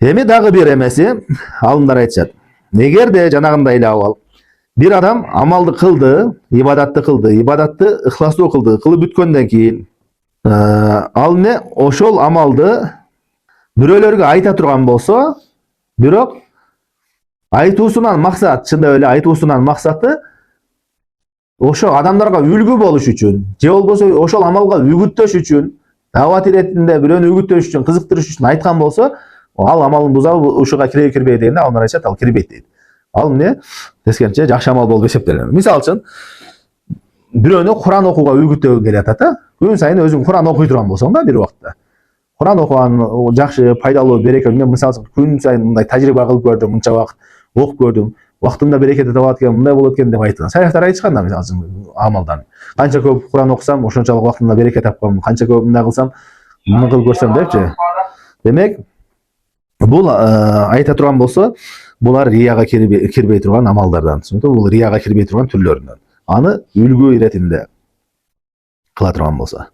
Эми дагы бир эмеси, алымдар айтышат. Эгерде жанагындай эле абал бир адам амалды кылды, ибадатты ыхластуу кылды, кылып бүткөндөн кийин ал эмне ошол амалды бирөөлөргө айта турган болсо, бирок айтуусунан максат, чындап эле айтуусунан максаты ошо адамдарга үлгү болуш үчүн, же болбосо ошол амалга үгүттөш үчүн, дават иретинде бирөөнү үгүттөш үчүн, кызыктырыш үчүн айткан болсо, ал амалын бузабы, ушуга кирбейт дегенде алар айтышат, ал кирбейт дейт. Ал эмне? Тескерисинче жакшы амал болуп эсептелет. Мисалы үчүн, бирөөнү Куран окууга үгүттөө келатат, күн сайын өзүң Куран окуй турган болсоң да бир убакта. Куран окуган жакшы, пайдалуу, берекелүү. Мен мисалы күн сайын мындай тажрыйба кылып көрдүм, мынча убакыт окуп көрдүм. Убактымда берекети табат экен, мындай болот экен деп айткан. Шайхтар айтышкан да мисалы амалдан. Канча көп Куран окусам, ошончолук убактымда береке тапкан. Канча көп мындай кылсам, муну кылып көрсөм депчи. Демек, бул айта турган болсо, булар рияга кирбей турган амалдардан. Бул рияга кирбей турган түрлөрүнөн. Аны үлгү иретинде кыла турган болсо.